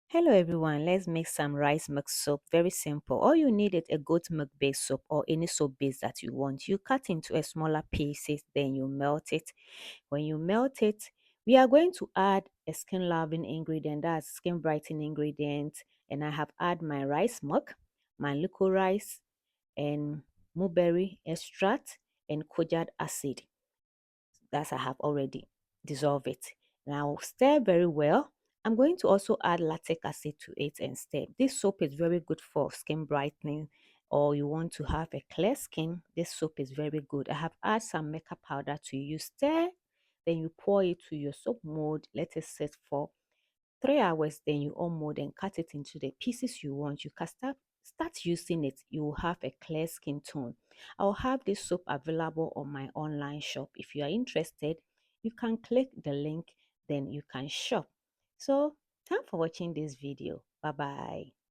Hello everyone, let's make some rice milk soap. Very simple. All you need is a goat milk based soap or any soap base that you want. You cut into a smaller pieces, then you melt it. When you melt it, we are going to add a skin loving ingredient, that's skin brightening ingredient. And I have add my rice milk, my licorice, and mulberry extract, and Kojic acid that I have already dissolved it. Now stir very well. I'm going to also add lactic acid to it and stir. This soap is very good for skin brightening, or you want to have a clear skin. This soap is very good. I have add some makeup powder to use. Stir, then you pour it to your soap mold. Let it sit for 3 hours, then you unmold and cut it into the pieces you want. You can start using it. You will have a clear skin tone. I'll have this soap available on my online shop. If you are interested, you can click the link, then you can shop. So thanks for watching this video. Bye bye.